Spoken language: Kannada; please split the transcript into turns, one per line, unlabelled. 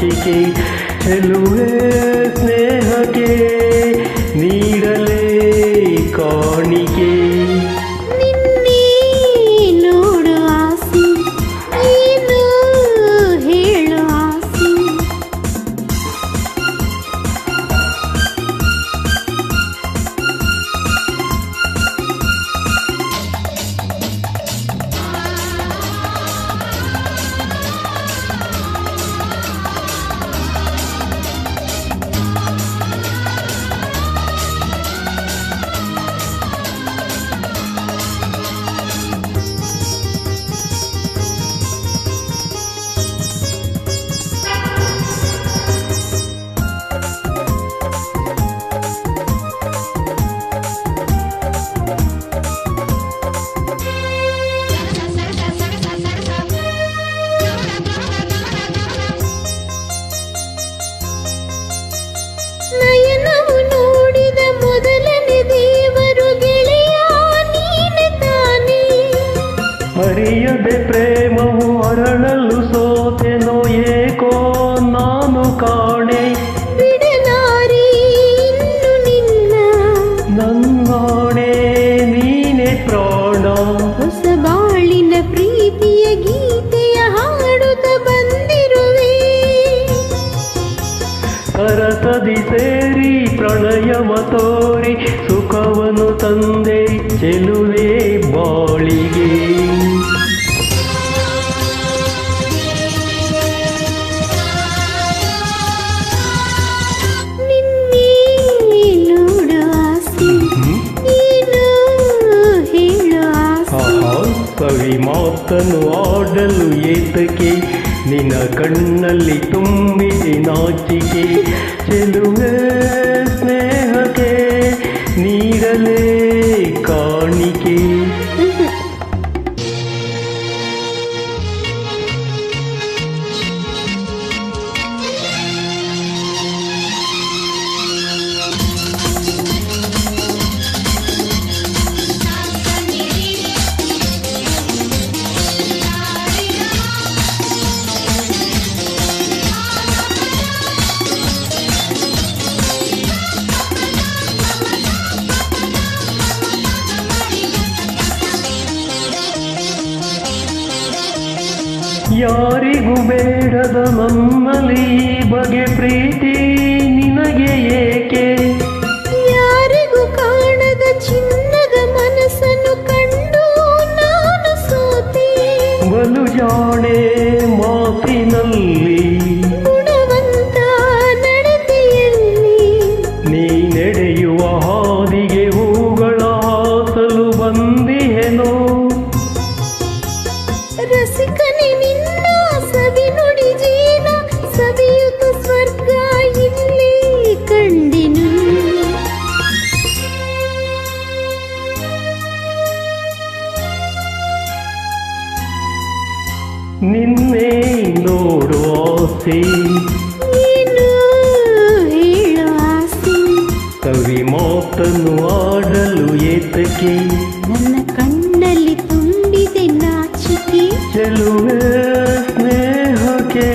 ನಾಚಿಕೆ ಚೆಲುವೆ ಸ್ನೇಹಕ್ಕೆ ನೀಡಲೇ ಕಾಣಿಕೆ
ನಿನ್ನೆ ನೋಡು ಆಸೆ ಏನು ಹೇಳು ಆಸೆ ನಯನವು ನೋಡಿದ ಮೊದಲನೇ ದೇವರು ಗೆಳೆಯ ನೀನೆ ತಾನೇ
ಅರಿಯದೆ ಪ್ರೇಮವು ಅರಳಲು ಸೋತೆನೋ ಏಕೋ ನಾನು ಕಾಣೆ
ಬಿಡಲಾರೆ ಇನ್ನು ನಿನ್ನ
ನನ್ನಾಣೆ ನೀನೆ ಪ್ರಾಣ
ಹೊಸ ಬಾಳಿನ ಪ್ರೀತಿಯ ಗೀತೆಯ ಹಾಡುತ್ತ ಬಂದಿರುವೆ
ಸರಸದಿ ಸೇರಿ ಪ್ರಣಯವ ತೋರಿ ಸುಖವನ್ನು ತಂದೆ ಚೆಲುವೆ ಬಾಳಿಗೆ
ನಿನ್ನೆ ನೋಡು ಆಸೆ ಏನು ಹೇಳು ಆಸೆ
ಕವಿ ಮಾತನ್ನು ಆಡಲು ಏತಕ್ಕೆ ನಿನ್ನ ಕಣ್ಣಲ್ಲಿ ತುಂಬಿದೆ ನಾಚಿಕೆ ಚೆಲುವೆ ಸ್ನೇಹಕ್ಕೆ ನೀಡಲೇ ಕಾಣಿಕೆ ಯಾರಿಗೂ ಬೇಡದ ನನ್ನಲ್ಲಿ ಬಗೆ ಪ್ರೀತಿ ನಿನಗೆ ಏಕೆ
ಯಾರಿಗೂ ಕಾಣದ ಚಿನ್ನದ ಮನಸ್ಸನ್ನು ಕಂಡು ನಾನು ಸೋತೆ
ಬಲು ಜಾಣೆ ಮಾತಿನಲ್ಲಿ
ಗುಣವಂತ ನಡತೆಯಲ್ಲಿ
ನೀ ನಡೆಯುವ ಹಾದಿಗೆ ಹೂಗಳ ಹಾಸಲು ಬಂದಿಹೆನೋ
ರಸಿಕನೆ ನಿನ್ನ ಸವಿ ನುಡಿ ಜೀನ ಸವಿಯುತ ಸ್ವರ್ಗ ಇಲ್ಲಿ ಕಂಡೆನು
ನಿನ್ನೆ ನೋಡುವ ಆಸೆ
ಏನು ಹೇಳು ಆಸೆ
ಕವಿ ಮಾತನ್ನು ಆಡಲು ಏತಕ್ಕೆ
ನನ್ನ ಕಣ್ಣಲ್ಲಿ ತುಂಬಿದೆ ನಾಚಿಕೆ
ಚೆಲುವೆ ಸ್ನೇಹಕ್ಕೆ